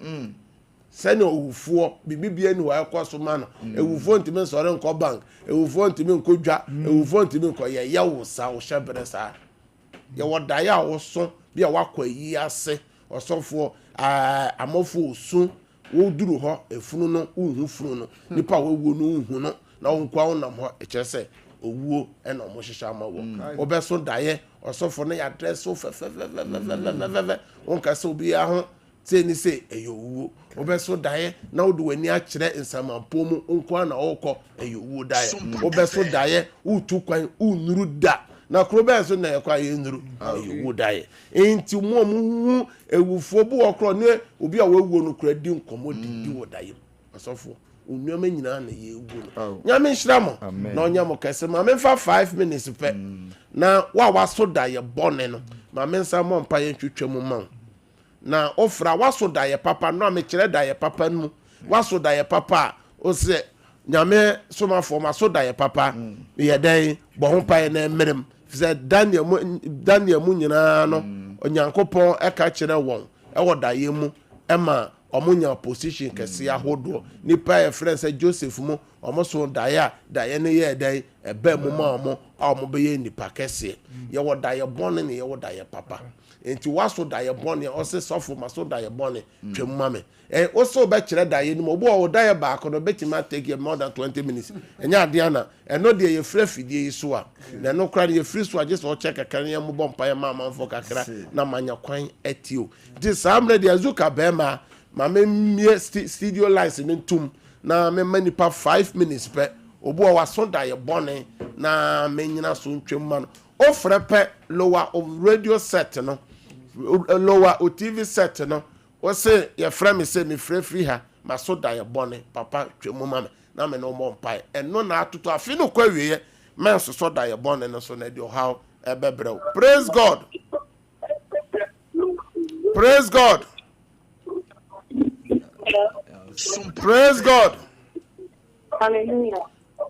sɛne owufoɔ bibibia ni wɔ ɛkɔ so ma no ewufoɔ ntimi nsɔre nkɔ bank ewufoɔ ntimi nkɔ dwa ewufoɔ ntimi nkɔ yɛyɛ wo saa wo hyɛ bere saa yɛwɔ daeɛ a woso bi a wakɔ ayi ase ɔsɔfoɔ amɔfoɔ osu woduru hɔ efunu no uhu funu no nipa a wɔwuo no uhu no na wo nkwa wo nam hɔ ɛkyerɛ sɛ owuo ɛna ɔmo hyehyɛ ama wɔ wɔbɛso daeɛ ɔsɔfoɔ no yɛ adrɛs wo fɛfɛfɛfɛfɛfɛ wɔn kasa obiara ho sɛ ni sɛ ɛyɛ owuo wobɛso daeɛ na wode w'ani akyerɛ nsamanpo mu nkoa na wɔkɔ ɛyɛ owuo daeɛ wobɛso daeɛ wotu kwan wonnuru da na kuro bɛn so na ɛkɔ ayɛ nduru ɛwu daeɛ enti mo mu ewufo bu okro ne obi a wewu no kura di nkomo di wɔ daeɛ asɔfo onnuama nyinaa na yɛ ewu no nyame nhyira mo na onya mo kɛse ma me fa 5 minutes pɛ na wa so daeɛ bɔne no ma me nsa mo mpa yɛ twetwa mu ma na ofra waso daeɛ papa no me kyerɛ daeɛ papa no waso daeɛ papa o se nyame somafo ma so daeɛ papa yɛ dɛn bɔ ho pa yɛ na mmerem sɛ Daniel mu nyinaa no onyankopɔn ɛka kyerɛ wɔn ɛwɔ daeɛ mu ɛma ɔmonya position kɛse ahodoɔ nipa yɛ frɛ sɛ Joseph mu ɔmo so daeɛ ne yɛ dɛn ɛbɛ mu ma ɔmo bɛyɛ nipa kɛse yɛwɔ daeɛ bɔne ne yɛwɔ daeɛ papa enti waso daeɛ bɔne ɔse sɔfo ma so daeɛ bɔne twam ma me also be kyerɛ daeɛ no mo bo daeɛ baako no betima take more than 20 minutes enya ade ana ɛno de yɛ frɛ fidie yi so a na no kra yɛ free so a just o check kakra ne mo bɔ mpa yɛ ma manfo kakra na manya kwan atio this samre de azuka bema ma me mie studio lines no ntum na me manipa 5 minutes pɛ obo wa so daeɛ bɔne na me nyina so ntwam ma no o frɛ pɛ lower radio set no lower o TV set no o say your friend me say me free ha ma so daeɛ bɔne papa twemu ma me na me no mo mpa eno na atoto afi no kwa wiye men so daeɛ bɔne no so na de how ebebrɛ praise God praise God praise God hallelujah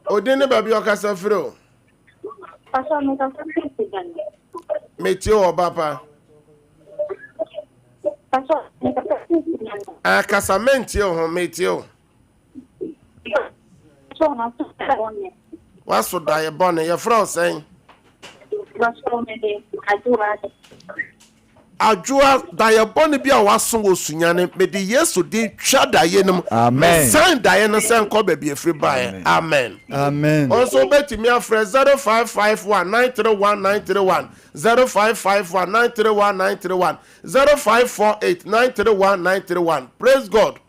odine baby okasa firo pastor me ka metio obapa pastor me ka casamento ho metio so na so bone waso daeɛ bɔne ye fra sen pastor me de adwoa daeɛ bɔne bi a waso osunyane me de Yesu din twa daeɛ nim amen san daeɛ no sen kɔ ba bi afri bae amen amen also betimi afrɛ 0551931931 0551931931 0548931931 praise God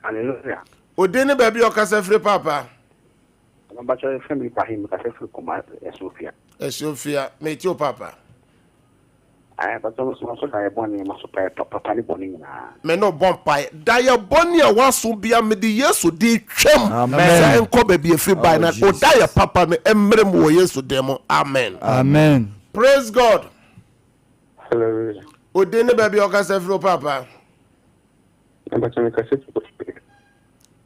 hallelujah odini ba bi okasa fri papa abacha family pahim ka fri kuma Sofia metio papa pastor so daeɛ bɔne ma so papa ne bɔne nyinaa me no bompai daeɛ bɔne a waso bia me de Yesu di twam amen enko ba bi afri bae na o daeɛ papa no emrem wo Yesu demo amen amen praise God hallelujah odini ba bi okasa fri papa abacha me ka fri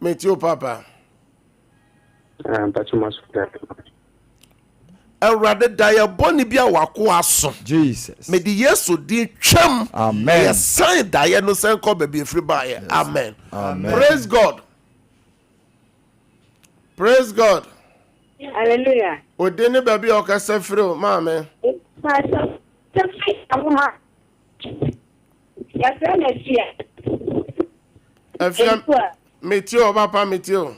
metio papa abacha ma so Awurade daeɛ bɔne bi a wako aso Jesus me de Yesu din twam amen yɛ san daeɛ no sen kɔ ba bi afri bae amen amen praise God praise God hallelujah odini ba bi okasa fri maame pastor tafi amuma ya sana tia afia metio papa metio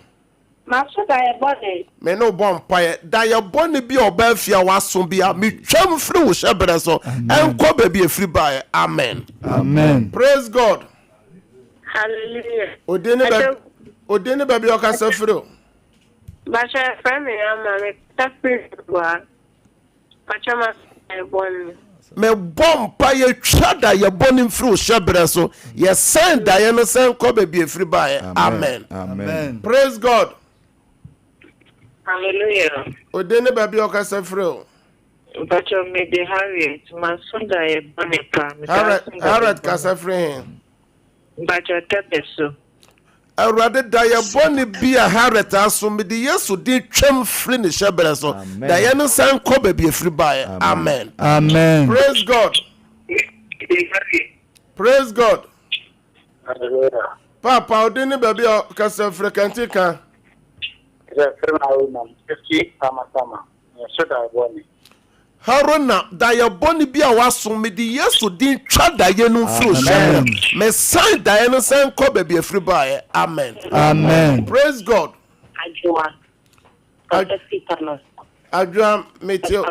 ma so daeɛ bone me no bompae daeɛ bɔne bi a ɔba afia waso bi a me twam fri wo hyɛbrɛ so ɛnkɔ ba bi afri bae amen amen praise God hallelujah odini ba bi okasa fri basha family ama me tafi wa pacha ma bone me bompa ye twa daeɛ bɔne mfiri wo hyɛbrɛ so yɛ san daeɛ no sen kɔ ba bi afri bae amen amen praise God hallelujah odini ba bi okasa fri pacha me de Harriet ma so daeɛ bone pa me Harriet kasa fri pacha tabeso Awurade daeɛ bɔne bi a Harriet aso me de Yesu din twam firi ne hyɛbrɛ so daeɛ no san kɔ ba bi afri bae amen amen praise God praise God hallelujah papa odini ba bi okasa fri kantika Haruna daeɛ bɔne bi a waso me de Yesu din twa daeɛ no mfiri hyɛbrɛ me san daeɛ no san kɔ ba bi afri bae amen amen praise God adwa metio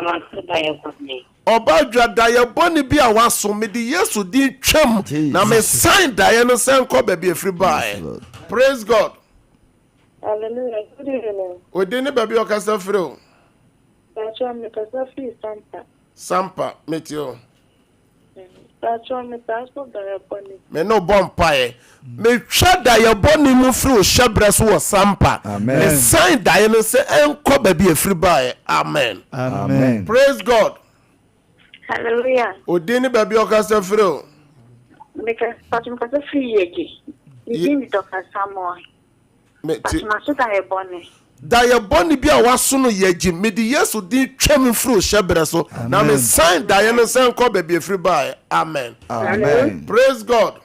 ọba adwa daeɛ bɔne bi a waso me de Yesu din twam na me san daeɛ no san kɔ ba bi afri bae praise God hallelujah good evening odini ba bi okasa fri Pacho me kasa free Sompa. Sompa, meet you. Pacho me paso da yaponi. Me no bompae. Me twa da ye boni mu free o shebreso wo Sompa. Amen. Me sign da ye no say enko ba bi free bae. Amen. Amen. Praise God. Hallelujah. Odini ba bi okasa free o. Because Pacho me kasa free yegi. Ni Dr. Samuel. Me ti. Pacho maso da yaponi. Da ye boni bi a waso no yeji me di Yesu din twam free o shebreso. Na me sign da ye no say enko ba bi free bae. Amen. Amen. Praise God.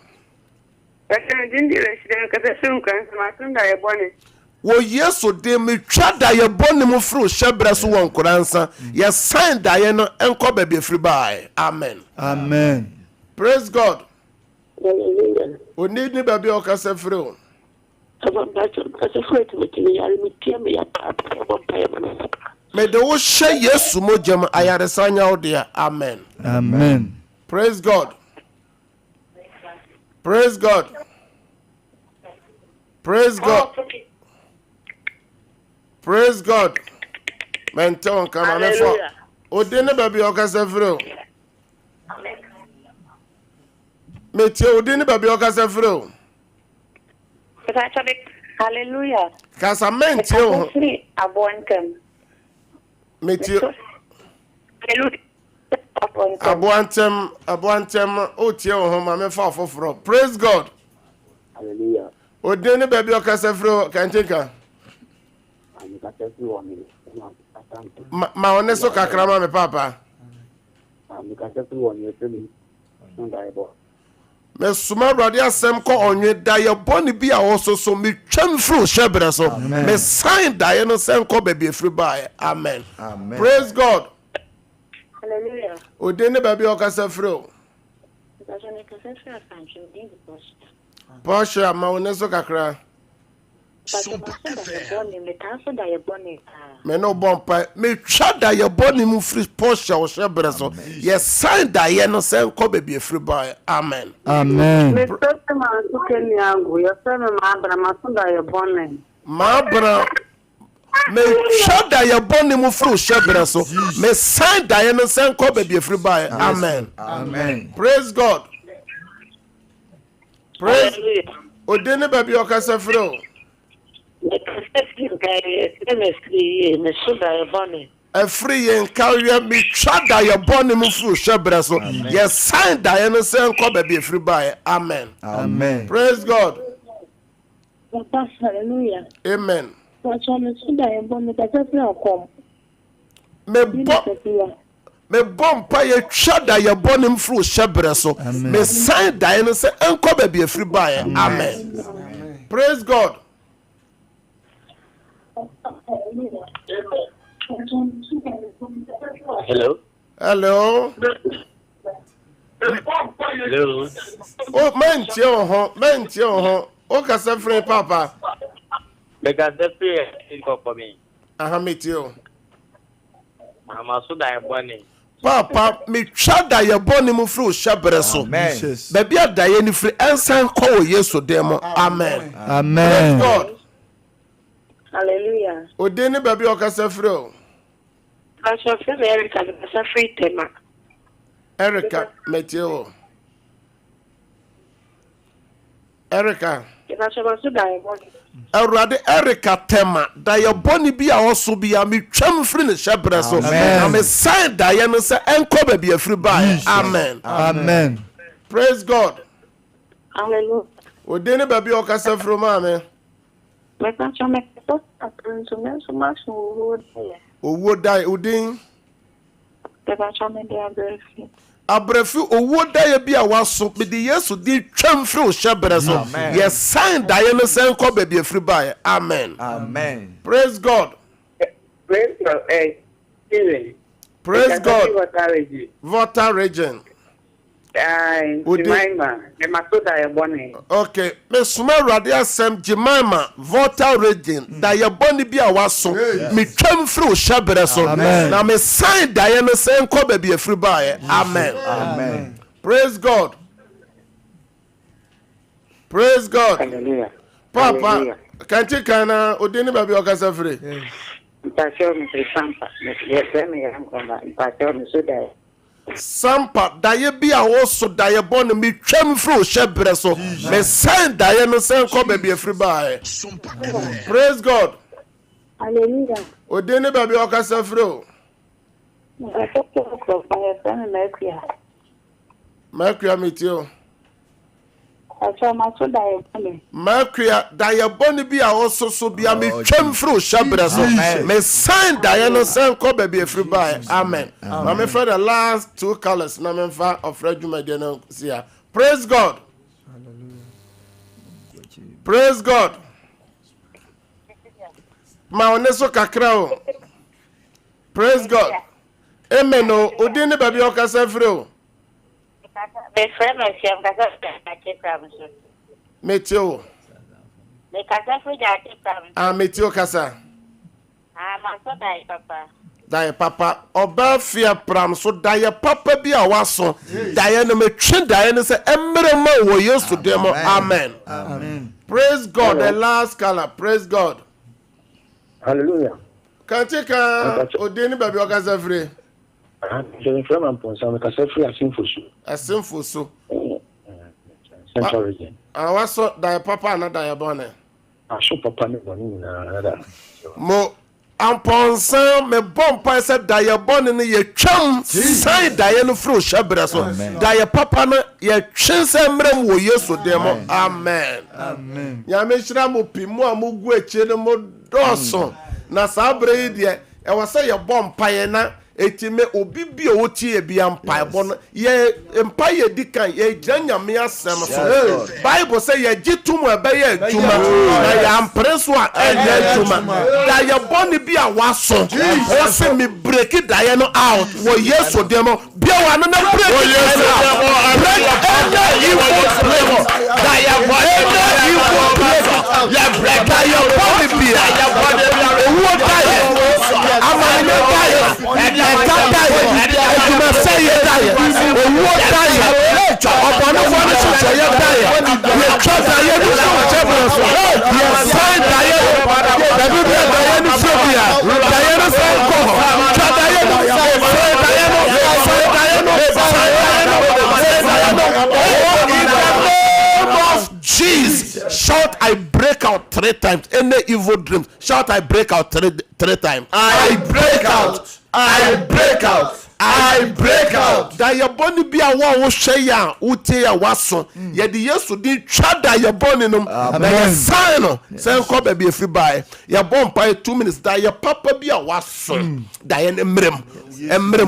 Wo Yesu de me twa da ye boni mu free shebreso won koransa ye sign da ye no enko ba bi free bae. Amen. Amen. Praise God. Oni ni ba bi o ka se free o. Me de wo hye Yesu mo jam ayaresa nya wo de. Amen. Amen. Praise God. Praise God. Praise God. Praise God. Menton come on for. O de ne ba bi o ka se free o. Me tie o de ne ba bi o ka se free o. Hallelujah. Kasa mentie o. Free abontem. Me tie Aboantem o tie o ho ma me fa foforo. Praise God. Hallelujah. O de ne ba bi o ka se free o kan tinka. Ma one so kakra ma me papa. Me suma brade asem ko onwe da ye boni bi a wo so me twam free shebre so me sign da ye no sem ko ba bi free by. Amen. Amen. Praise God. Hallelujah. O de ne ba bi o ka se free o. Pasha ma one so kakra. Me no bompa me twa da ye boni mu free Pasha o shebre so ye sign da ye no sem ko ba bi free by. Amen. Amen. Me tote ma suke ni yangu ya sema maabra masunda ya bone. Mabra me shada ye boni mu free shebre so me sign da ye no sem ko ba bi free by. Amen. Amen. Praise God. Praise Odene ba bi o ka se free o. Me kase free me suda ya bone. A free en carrier me chada ye boni mu free shebre so ye sign da ye no sem ko ba bi free by. Amen. Amen. Praise God. Hallelujah. Amen. Pacho me suda ya bone kase free akom. Me bom pa ye chada ye boni mu free shebre so me sign da ye no sem enko ba bi free by. Amen. Praise God. Hello. Hello. Hello. Oh, mentie o ho. O ka se free papa. Because the prayer is for me. Aha metie o. I'm also dying bunny. Papa me chada ye boni mu free shebre so. Amen. Baby ada ye ni free ensan ko Yesu dem. Amen. Amen. Praise God. Hallelujah. Odene baby o ka se free o. Pacho free Erica kase free tema. Erica meteo. Erica. Pacho masuda ya bone. Awurade Erica tema da ye boni bi a oso bi a me twam free ne shebre so. Na me sign da ye no se enko ba bi free by. Amen. Amen. Praise God. Hallelujah. Odene baby o ka se free ma me. Me pacho me kase aprenso me so macho Owo dai odin. Me pacho me de abrefi. Abrefi owo dai bi a waso me di Yesu di twam free shebre so. Ye sign da ye no se enko ba bi free by. Amen. Amen. Praise God. Praise God. Praise God. Water region. Jemima, the masuda ya bone. Okay, me suma Awurade asem Jemima water region da ye boni bi a waso me twam free shebre so na me sign da ye no se enko ba bi free by. Amen. Amen. Praise God. Praise God. Hallelujah. Papa, kanti kana odini ba bi o ka se free. Mpacho Mr. Sampa. Yes, me am koma. Mpacho me Cedar. Sompa daye bi a wo so daye bon me twam fro shebre so me send daye no sen ko ba bi afri ba. Praise God. Hallelujah. Odene ba bi okasa fro. Makuya metio. Makuya daye bon bi a wo so bia me twam fro shebre so me send daye no sen ko ba bi afri ba. Amen. Na me for the last 2 colors na me fa of regiment dey no see. Praise God. Praise God. Ma oneso kakra o. Praise God. Amen o. Odini baby okasa free o. Me friend me fiam kasa ake kram so. Metio. Me kasa free ake kram. Ah metio kasa. Ah ma so dai papa. Dai papa oba fia pram so dai papa bi a waso. Dai no metwe dai no se emre ma wo Yesu dem. Amen. Amen. Praise God. The last color. Praise God. Hallelujah. Kantika odini baby okasa free. Je from Amponsa, me kasa free Asimfo so. Central region. Waso dai papa na dai bone. Aso papa ne boni na. Mo amponsa me bompa se dai bone ne ye twam sai dai no fro shabra so. Dai papa no ye twen se mrem wo Yesu dem. Amen. Amen. Ya me hira mo pi mo amugu eche ne mo doso. Na sabre de e wase ye bompa ye na etime obi bi o tie bia mpa bo no ye mpa ye dikan ye gyanyame asem so Bible say ye gitum ebe ye adwuma na ya ampreso a enye adwuma da ye boni bi a waso o se me break da ye no out wo Yesu dem bia wa no na break wo Yesu break enye evil da ye boni ya break da ye boni bi ya boni owo da ye amane da ye Jesus, shout I break out 3 times. Any evil dreams, shout I break out 3 times. I break out. I break out. I break out. Da your body be a one who share ya, who tear ya waso. Ye the Yesu di chada your body no. Na your sign say ko be free by. Your born by 2 minutes. Da your papa be a waso. Da your emrem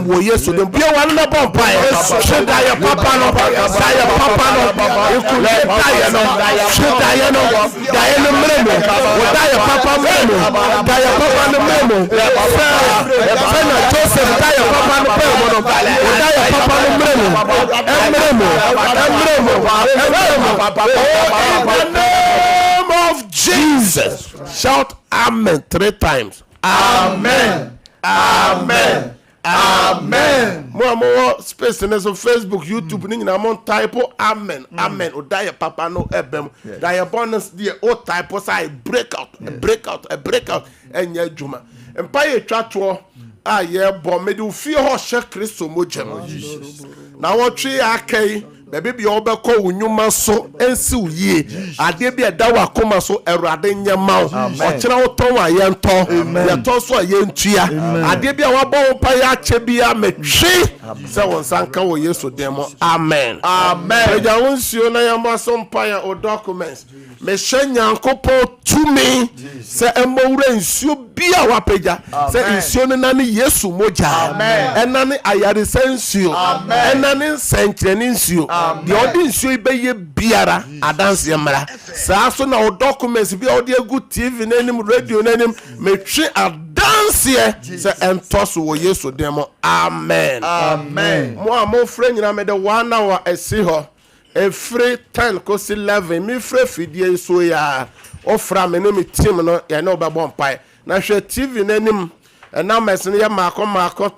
wo Yesu dem. Be one na born by. Say da your papa no. Da your papa no. You could da your no. Say da your no. Da your emrem. Da your papa memo. Da your papa no memo. Say na Joseph da your papa no. In the name of Jesus, shout amen 3 times. Amen. Amen. Amen. More space in Facebook, YouTube, na mon type amen. Amen. O die papa no ebem. Die bonus the o type say break out, break out, break out. Enye juma. Empire twatwo ye bo me do fie ho hye Kristo mogem na wo twe akai bebe bi obekọ wunwuma so ensi uye ade bi eda wa koma so Awurade nyema o kira wo ton wa ye nto ye to so ye ntua ade bi a wa bo pa ya che bi a metwe se won sanka wo Yesu demo. Amen. Amen. Ja won sio na ya ma Sompa ya o documents me hyanyankopon tumi se emowura nsio bi a wa peja se nsio ne na ne Yesu moja ena ne ayare sensio ena ne senkreni nsio the audience you be ye biara adanse yemra saa so na o documents bi o de egu TV nanim radio nanim metwe adanse se entoso wo Yesu demo. Amen. Amen. Mo amo frɛ nyina me de 1 hour esi ho every 10 kosi 11 mi frɛ fidie so ya ofra me no mi team no ya na obɛbɔ mpai na hwɛ TV nanim na mesene ya maako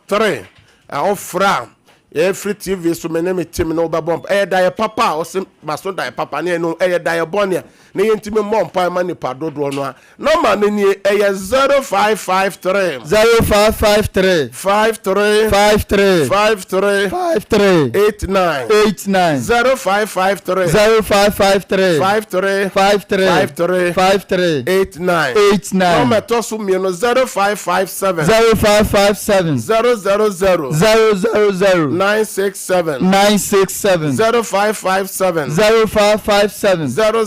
3 ofra every TV so me name team no ba bomb die papa o se maso die papa ne no die bonia na yentimi mom pa ma nipa dodo no a number ne ni 0553 0553 53 53 53 53 89 89 0553 0553 53 53 53 89 89 number to so me no 0557 0557 000 000 967 967 0557 0557 000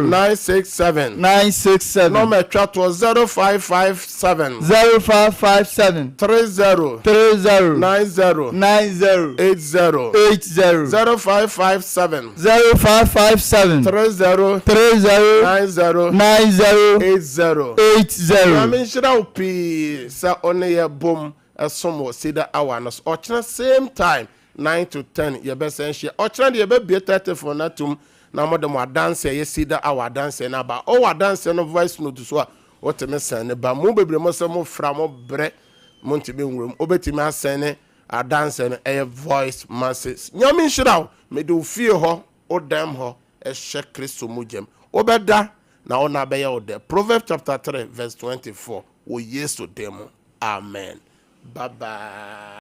967 967 number chat was 0557 0557 30 30 90 90 80 80 0557 0557 30 30 90 90 80 80 I mean should I be sa on your boom a some Cedar awareness or same time 9 to 10 your best and share or try the baby 30 for natum na more than what dance ye Cedar our dance na ba o wa dance no voice note so what me send ba mo bebre mo so mo fra mo bre mo ntibe nwurum obetimi asene a dance no a voice masses nyame shiraw me do fie ho o dam ho e hye Kristo mugem obeda na ona be ye o de Proverbs chapter 3 verse 24 o yesu demo amen. Bye bye.